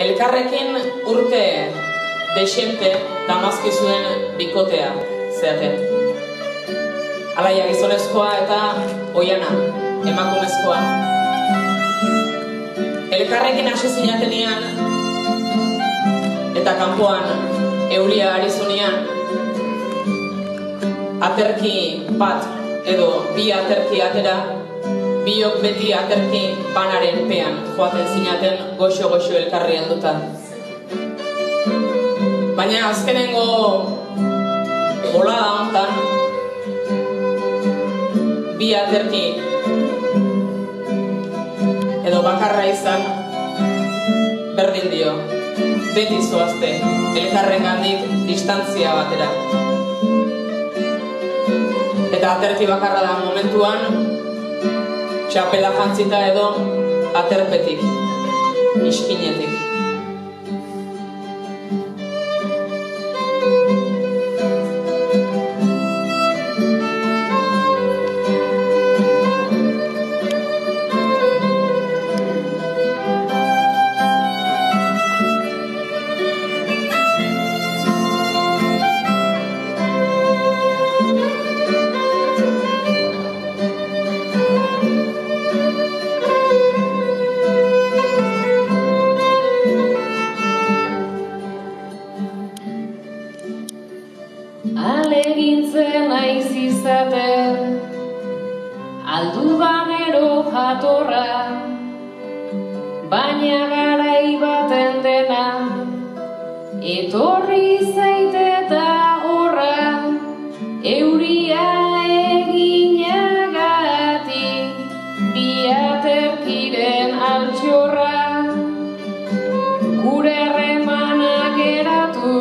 Elkarrekin urte dexente damazki zuen bikotea zeaten. Alaia gizonezkoa eta Oiana emakumezkoa. Elkarrekin hasi zinatenean eta kanpoan euria ari zunean, aterki bat edo bi aterki atera, biok beti aterki banaren pean joaten zinaten goxo-goxo elkarri helduta. Baina azkenengo bolada hontan, bi aterki edo bakarra izan berdin dio, beti zoazte elkarrengandik distantzia batera. Eta aterki bakarra da momentuan, txapela jantzita edo aterpetik, iskinetik. Alegintzen naiz izaten, aldudanero jatorra, baina garai baten dena, etorri zaite eta horra, euria eginagatik, bi aterkiren altxorra, gure harremanak eratu,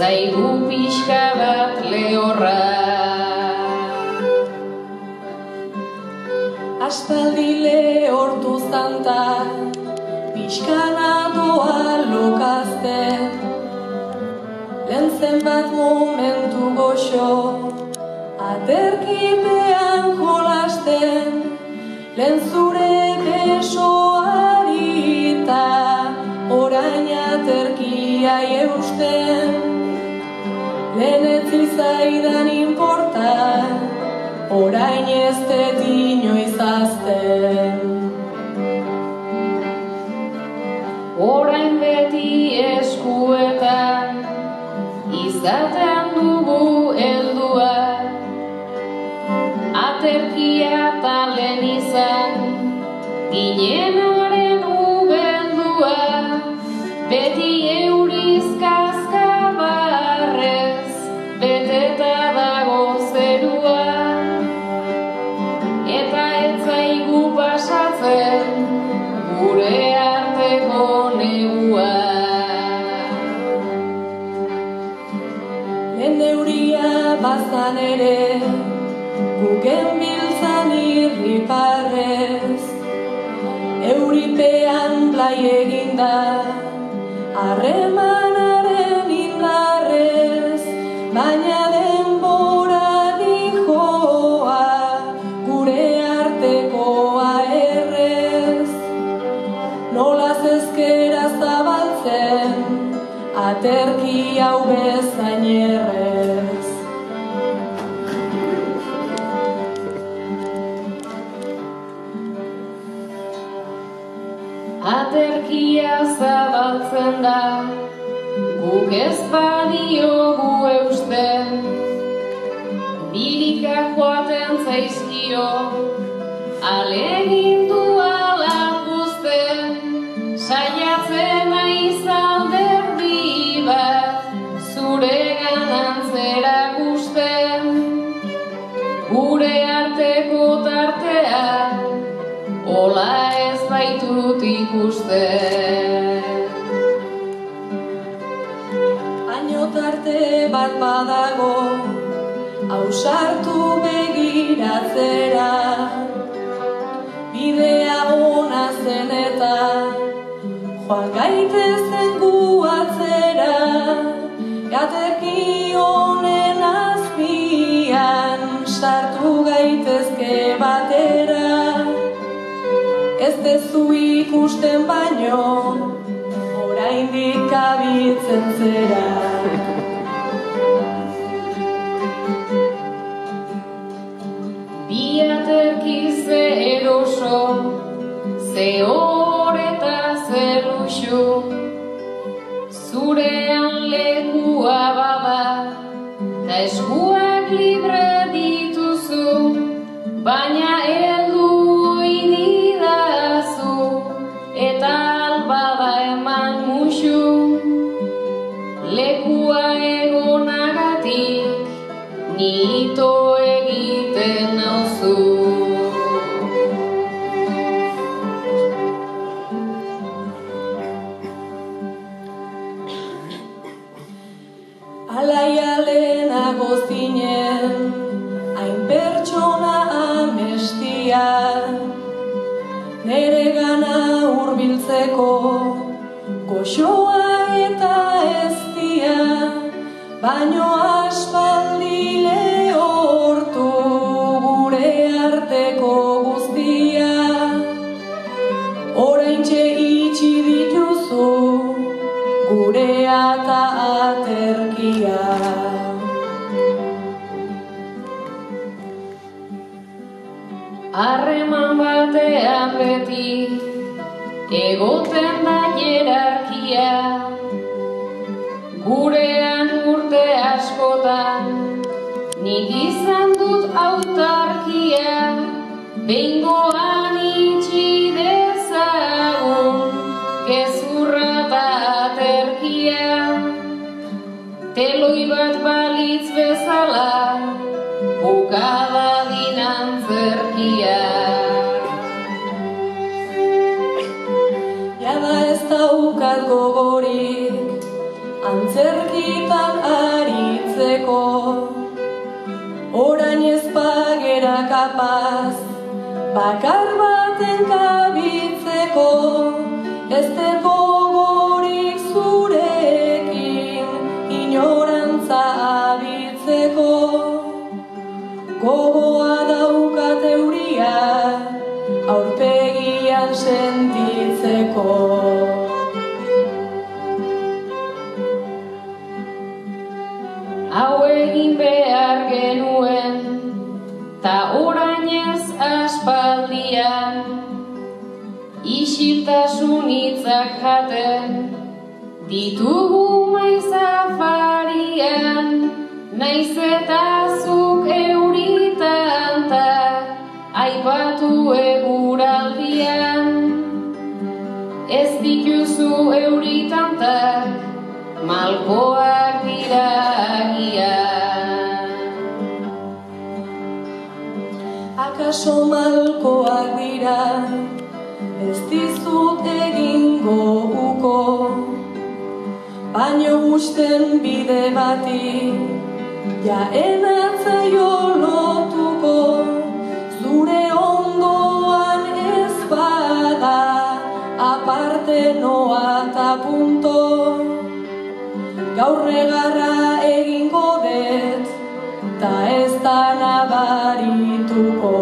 zaigu pixka bat lehorra. Aspaldi lehortu zanta, pixkana doa lokazten, lehen zenbat momentu goxo, aterkipean jolasten, lehen zure besoari eta orain aterkia eusten. Lehen ez zizaidan inporta, orain ez dut inoiz azten. Orain beti eskuetan, izaten dugu heldua, aterkia talen izan, ginenaren ubeldua, beti eurizkazka barrez, beteta dago zerua, eta ez zaigu pasatzen gure arteko negua. Lehen euria bazan ere, guken biltzan irriparrez, euripean blai eginda, harremanaren indarrez, baina denbora dijoa, gure artekoa errez. Nolaz ezkera zabaltzen, aterki hau bezain errez. Aterkia zabaltzen da, guk ez badiogu eusten, birika joaten zaizkio, alegindu alapuzten, saiatzen naiz alderdi bat, zure ganantzerak usten, gure arteko tartea, hola ez baitut ikusten. Baino tarte bat badago, ausartu begiratzera, bidea ona zen eta joan gaitezen gu atzera, aterki honen azpian sartu gaitezke batera. Ez dezu ikusten baino, deitzen zera. Bi aterki ze eroso, ze horeta ze luxu, zurean lekua bada, ta eskuak libre dituzu, baina heldu inidazu, eta albada eman musu, lekua egonagatik, nito egiten nauzu. Alaia lehenago zinen, hain pertsona amestia, nere gana hurbiltzeko, goxoa eta eztia, baino aspaldi lehortu gure arteko guztia. Oraintxe itxi dituzu gurea eta aterkia. Harreman batean beti egoten da hierarkia, gurean urte askotan nik izan dut autarkia, behingoan itxi dezagun gezurra eta aterkia, teloi bat balitz bezala bukada dinantzerkia. Jada ez daukat gogorik antzerkitan aritzeko, orain ez bagera kapaz bakar baten kabitzeko, ez dut gogorik zurekin inorantza abitzeko, gogoa daukat euria aurpegian sentitzeko. Hau egin behar genuen, ta orain ez aspaldian, isiltasun hitzak jaten ditugu maiz afarian, naiz eta zuk euritantak aipatu eguraldian, ez dituzu euritantak malkoak dira agian. Akaso malkoak dira, ez dizut egingo uko, baino usten bide bati, ja enatzaio lotuko, zure ondoan ez bada, aparte noa eta punto, gaur negarra egingo dut, ta ez da nabarituko.